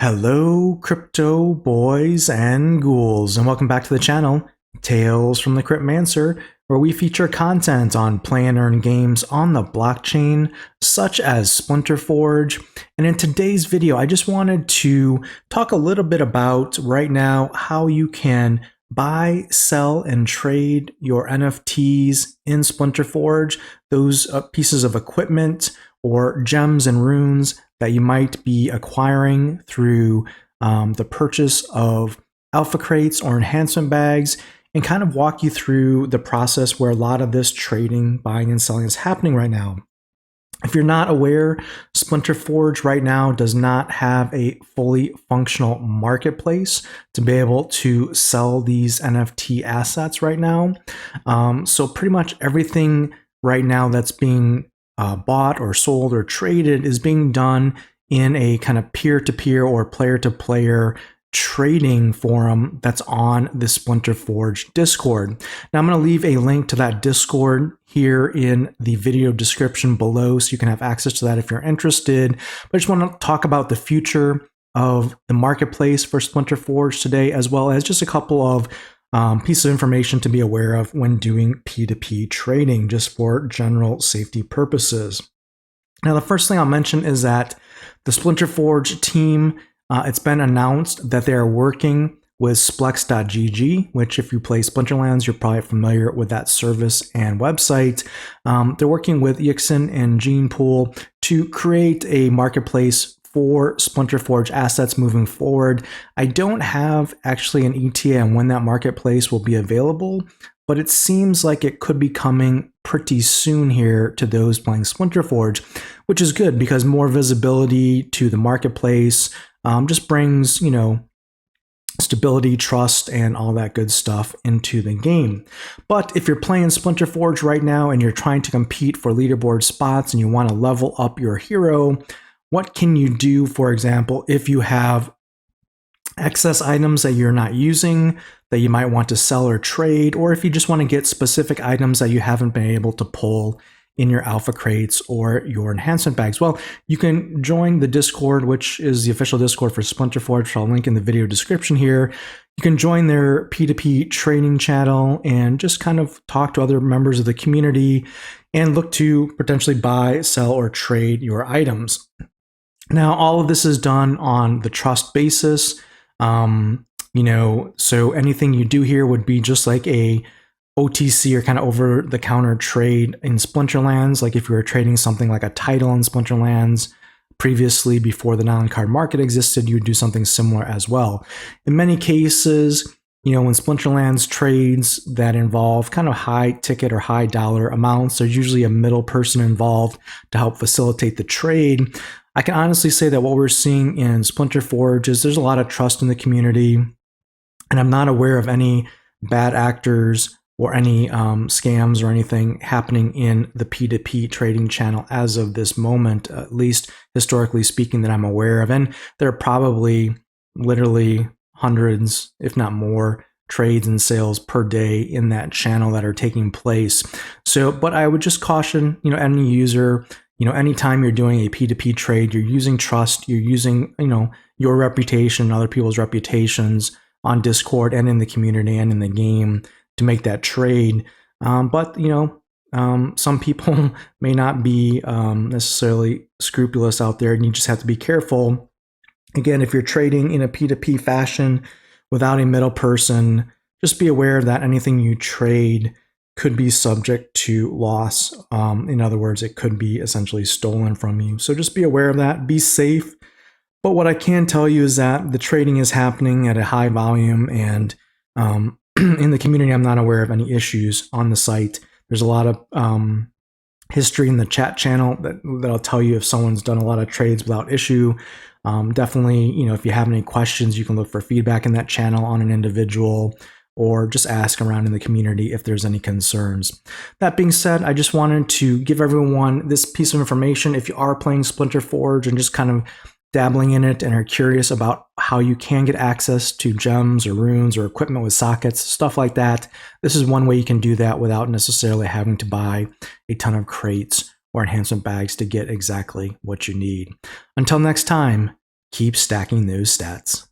Hello, crypto boys and ghouls, and welcome back to the channel, Tales from the Cryptmancer, where we feature content on play and earn games on the blockchain, such as Splinterforge. And in today's video, I just wanted to talk a little bit about right now how you can buy, sell, and trade your NFTs in Splinterforge, those pieces of equipment or gems and runes that you might be acquiring through the purchase of alpha crates or enhancement bags, and kind of walk you through the process where a lot of this trading, buying and selling is happening right now. If you're not aware, Splinterforge right now does not have a fully functional marketplace to be able to sell these NFT assets right now. So pretty much everything right now that's being bought or sold or traded is being done in a kind of peer-to-peer or player-to-player trading forum that's on the Splinterforge Discord. Now I'm going to leave a link to that Discord here in the video description below so you can have access to that if you're interested. But I just want to talk about the future of the marketplace for Splinterforge today, as well as just a couple of pieces of information to be aware of when doing P2P trading, just for general safety purposes. Now, the first thing I'll mention is that the Splinterforge team, it's been announced that they are working with Splex.gg, which if you play Splinterlands, you're probably familiar with that service and website. They're working with Yixin and Genepool to create a marketplace for Splinterforge assets moving forward. I don't have actually an ETA on when that marketplace will be available, but it seems like it could be coming pretty soon here to those playing Splinterforge, which is good because more visibility to the marketplace just brings, stability, trust, and all that good stuff into the game. But if you're playing Splinterforge right now and you're trying to compete for leaderboard spots and you want to level up your hero, what can you do, for example, if you have excess items that you're not using that you might want to sell or trade, or if you just want to get specific items that you haven't been able to pull in your alpha crates or your enhancement bags? Well, you can join the Discord, which is the official Discord for Splinterforge, which I'll link in the video description here. You can join their P2P trading channel and just kind of talk to other members of the community and look to potentially buy, sell, or trade your items. Now, all of this is done on the trust basis. So anything you do here would be just like a OTC or kind of over-the-counter trade in Splinterlands. Like if you were trading something like a title in Splinterlands previously, before the non-card market existed, you would do something similar as well. In many cases, when Splinterlands trades that involve kind of high ticket or high dollar amounts, there's usually a middle person involved to help facilitate the trade. I can honestly say that what we're seeing in Splinterforge is there's a lot of trust in the community, and I'm not aware of any bad actors or any scams or anything happening in the P2P trading channel as of this moment, at least historically speaking, that I'm aware of. And there are probably literally hundreds, if not more, trades and sales per day in that channel that are taking place. So, but I would just caution, any user, anytime you're doing a P2P trade, you're using trust, you're using, your reputation, other people's reputations on Discord and in the community and in the game to make that trade. But some people may not be necessarily scrupulous out there, and you just have to be careful. Again, if you're trading in a P2P fashion without a middle person, just be aware that anything you trade could be subject to loss. In other words, it could be essentially stolen from you. So just be aware of that, be safe. But what I can tell you is that the trading is happening at a high volume, and in the community, I'm not aware of any issues on the site. There's a lot of history in the chat channel that'll tell you if someone's done a lot of trades without issue. Definitely, if you have any questions, you can look for feedback in that channel on an individual, or just ask around in the community if there's any concerns. That being said, I just wanted to give everyone this piece of information. If you are playing Splinterforge and just kind of dabbling in it and are curious about how you can get access to gems or runes or equipment with sockets, stuff like that, this is one way you can do that without necessarily having to buy a ton of crates or enhancement bags to get exactly what you need. Until next time, keep stacking those stats.